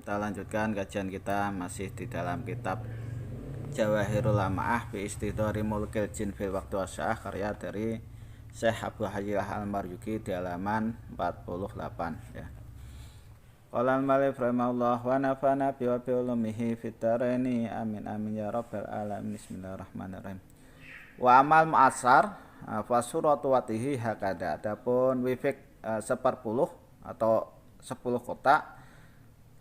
kita lanjutkan kajian kita masih di dalam kitab Jawahirul Lamaah bi Istidhari Mulkil Jin fil Waqti Wasya'ah karya dari Syekh Abu Hayyilah Al-Maryuki di halaman 48 ya. Qala al-Malif rahimahullah wa nafana bi wa bi ulumihi fid dharaini amin amin ya rabbal alamin. Bismillahirrahmanirrahim. Wa amal mu'assar fa suratu watihi hakada. Adapun wifik seperpuluh atau 10 kotak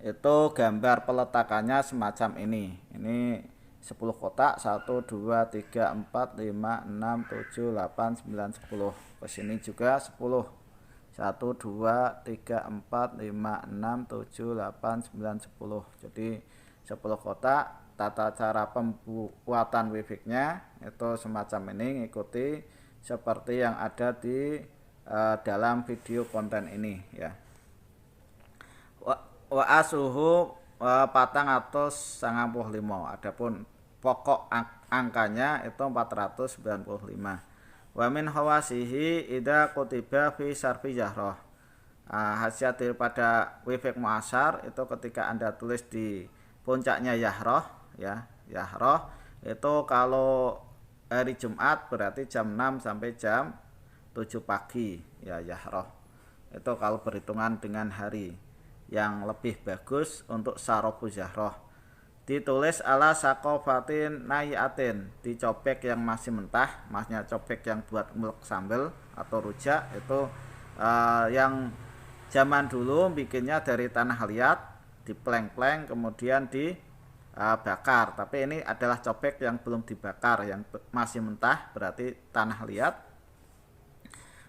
itu gambar peletakannya semacam ini. Ini 10 kotak 1 2 3 4 5 6 7 8 9 10. Kesini juga 10. 1 2 3 4 5 6 7 8 9 10. Jadi 10 kotak. Tata cara pembuatan wifiknya itu semacam ini, ngikuti seperti yang ada di dalam video konten ini ya. Wa asuhu patang atus 95. Adapun pokok angkanya itu 495. Wa min hawasihi idza kutiba fi sarfi jahroh. Khasiat daripada wifik mu'asyar itu ketika Anda tulis di puncaknya yahroh ya. Yahroh itu kalau hari Jumat berarti jam 6 sampai jam 7 pagi ya yahroh. Itu kalau berhitungan dengan hari. Yang lebih bagus untuk sarobu jahroh ditulis ala sakofatin nayatin, dicobek yang masih mentah, maksudnya cobek yang buat ngulek sambal atau rujak itu yang zaman dulu bikinnya dari tanah liat, dipleng-pleng kemudian dibakar. Tapi ini adalah cobek yang belum dibakar, yang masih mentah berarti tanah liat.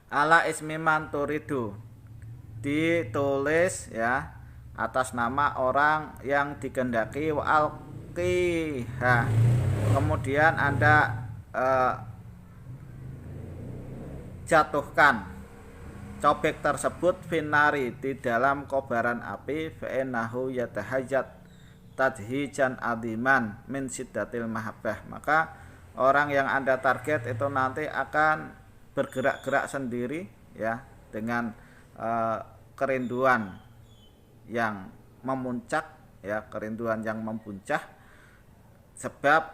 Ala ismi man turidu, ditulis ya atas nama orang yang dikehendaki wa alqiha. Kemudian Anda jatuhkan cobek tersebut finari, di dalam kobaran api, fa'innahu yatahajjat tadhijan adiman min siddatil mahabbah. Maka orang yang Anda target itu nanti akan bergerak-gerak sendiri ya dengan kerinduan yang memuncak ya, kerinduan yang mempuncak sebab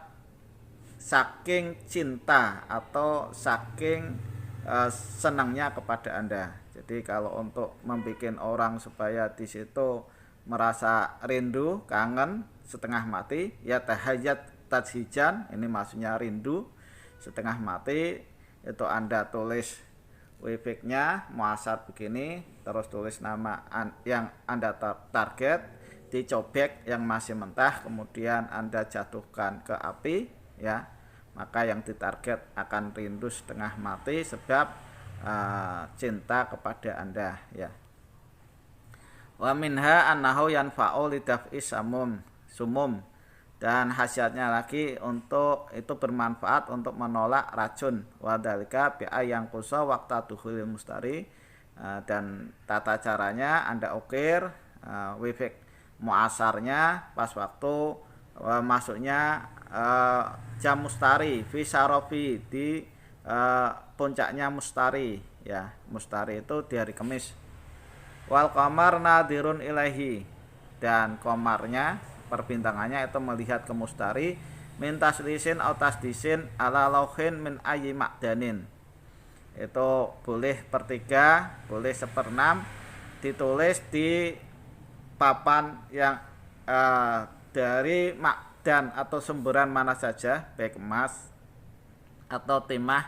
saking cinta atau saking senangnya kepada Anda. Jadi kalau untuk membuat orang supaya di situ merasa rindu, kangen, setengah mati, ya tahajat tadhijan, ini maksudnya rindu setengah mati, itu Anda tulis wifiknya muasar begini, terus tulis nama yang Anda target, dicobek yang masih mentah, kemudian Anda jatuhkan ke api ya, maka yang ditarget akan rindu setengah mati sebab cinta kepada Anda ya. Wa minha annahu yanfa'u lidaf'i sumum, dan khasiatnya lagi untuk itu bermanfaat untuk menolak racun. Wadalika bi'a yang kusa waktu dukhulil mustari, dan tata caranya Anda ukir wifik mu'asarnya pas waktu masuknya jam mustari fi sarofi, di puncaknya mustari ya. Mustari itu di hari Kamis. Wal qamar nadirun ilaihi, dan komarnya perbintangannya itu melihat ke mustari, min taslisin atau tasdisin ala lauhin min ayyi ma'danin. Itu boleh per3, boleh seper6, ditulis di papan yang dari makdan atau sumberan mana saja, baik emas atau timah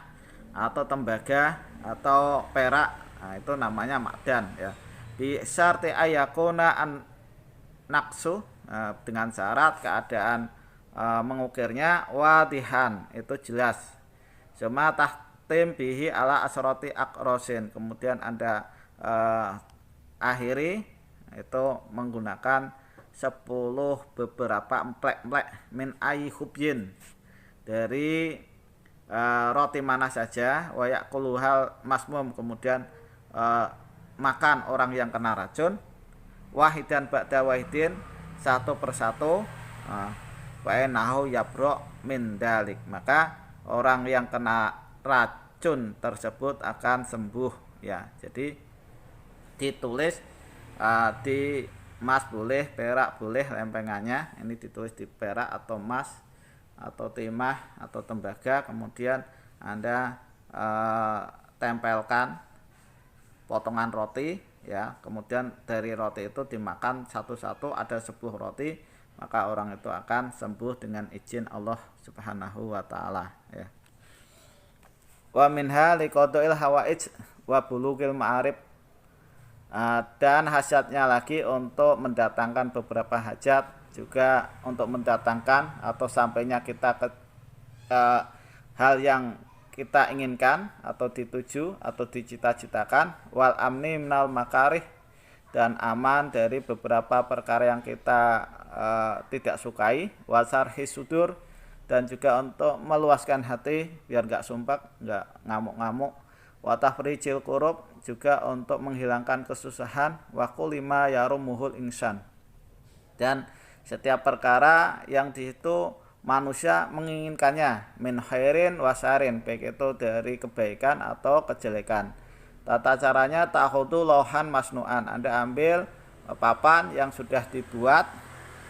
atau tembaga atau perak. Nah, itu namanya makdan ya. Bi syarti ayakuna an naqsu, dengan syarat keadaan mengukirnya wadihan, itu jelas. Cuma tahtim bihi ala asroti akrosin, kemudian Anda akhiri itu menggunakan 10 beberapa emplek-emplek min ayi hubyin, dari roti mana saja, wayak kuluhal masmum, kemudian makan orang yang kena racun, wahidan ba'da wahidin, satu persatu, fa'inahu yabro min dalik, maka orang yang kena racun tersebut akan sembuh ya. Jadi ditulis di emas boleh, perak boleh lempengannya. Ini ditulis di perak atau emas atau timah atau tembaga. Kemudian Anda tempelkan potongan roti ya. Kemudian dari roti itu dimakan satu-satu, ada 10 roti, maka orang itu akan sembuh dengan izin Allah Subhanahu wa taala ya. Wa minha liqada'il hawaij wa bulughil ma'arib. Dan hajatnya lagi untuk mendatangkan beberapa hajat, juga untuk mendatangkan atau sampainya kita ke hal yang kita inginkan atau dituju atau dicita-citakan, wal amni minal makarih, dan aman dari beberapa perkara yang kita tidak sukai, wasarhi sudur, dan juga untuk meluaskan hati biar nggak sumpah, nggak ngamuk-ngamuk, watafrijil kurub, juga untuk menghilangkan kesusahan, wakulima yarumuhul insan, dan setiap perkara yang di situ manusia menginginkannya, min khairin wasarin, baik itu dari kebaikan atau kejelekan. Tata caranya ta'khudu lohan masnu'an, Anda ambil papan yang sudah dibuat,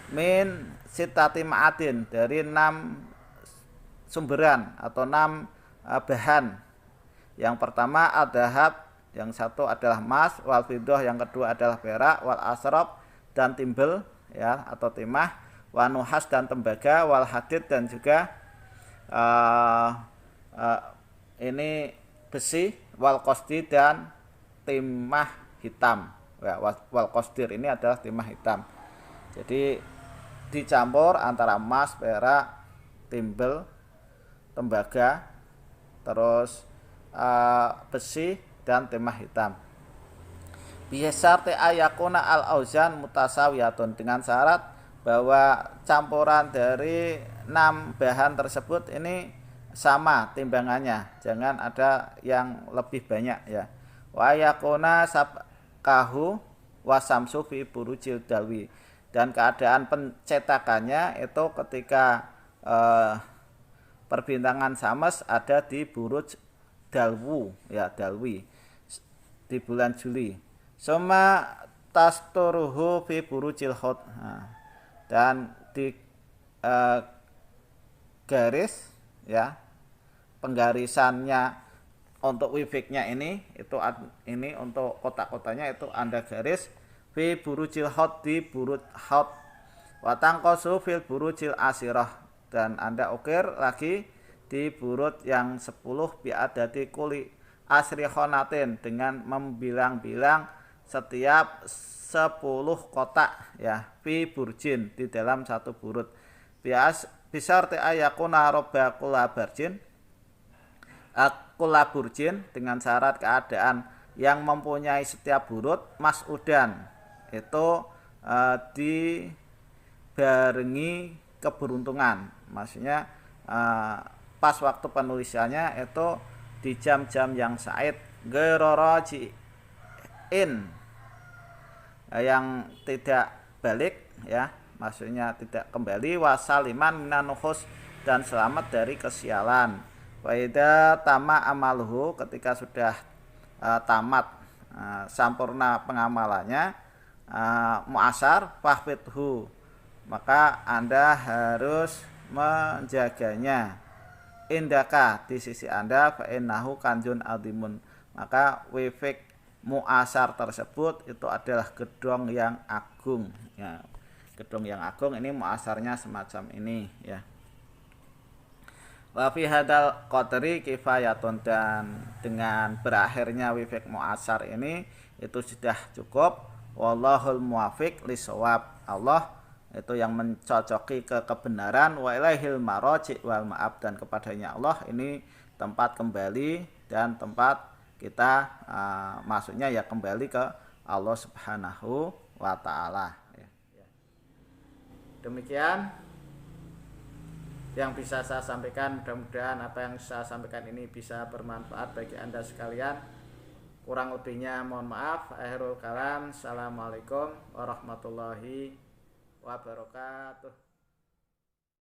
min sitati ma'adin, dari 6 sumberan atau 6 bahan. Yang pertama adahab, yang satu adalah emas, wal fiddah, yang kedua adalah perak, wal asrab, dan timbel ya atau timah, wa nuhas, dan tembaga, wal hadid, dan juga ini besi, wal qasdi, dan timah hitam ya. Wal qasdir ini adalah timah hitam. Jadi dicampur antara emas, perak, timbel, tembaga, terus besi, dan timah hitam. Bisyarti ayakuna al-auzan mutasawiyatun, dengan syarat bahwa campuran dari 6 bahan tersebut ini sama timbangannya, jangan ada yang lebih banyak ya. Wa yakuna sabkahu wasamsu fi burujil dalwi, dan keadaan pencetakannya itu ketika perbintangan Sames ada di buruj dalwu ya, dalwi, di bulan Juli. Soma tasturuhu fi burujil hud, dan di garis ya, penggarisannya untuk wifiknya ini untuk kotak-kotaknya itu Anda garis fi burujil hud, di buruj hud, watangkosu fil burujil asirah, dan Anda ukir lagi di buruj yang 10 biadati kuli asrihonatin, dengan membilang-bilang setiap 10 kotak ya, fi burjin, di dalam satu burut, bisarti ayakuna roba kula barjin, kula burjin, dengan syarat keadaan yang mempunyai setiap burut mas'udan itu dibarengi keberuntungan, maksudnya pas waktu penulisannya itu di jam-jam yang said, gerorojiin, yang tidak balik ya, maksudnya tidak kembali, wasaliman minanuhus, dan selamat dari kesialan. Wa idza tama amaluhu, ketika sudah tamat sampurna pengamalannya, muasar fahfidhu, maka Anda harus menjaganya, indaka, di sisi Anda, fa innahu kanjun azimun, maka wifik muasar tersebut itu adalah gedong yang agung ya. Gedong yang agung ini muasarnya semacam ini ya. Wa fi hadal qadri kifayatun, dan dengan berakhirnya wifik muasar ini itu sudah cukup. Wallahul muwafiq lisawab, Allah itu yang mencocoki ke kebenaran, wa ilaihil maraji wal ma'ab, dan kepadanya Allah ini tempat kembali dan tempat kita masuknya ya, kembali ke Allah Subhanahu wa ta'ala ya. Demikian yang bisa saya sampaikan, mudah-mudahan apa yang saya sampaikan ini bisa bermanfaat bagi Anda sekalian. Kurang lebihnya mohon maaf. Akhirul kalam, assalamualaikum warahmatullahi wabarakatuh.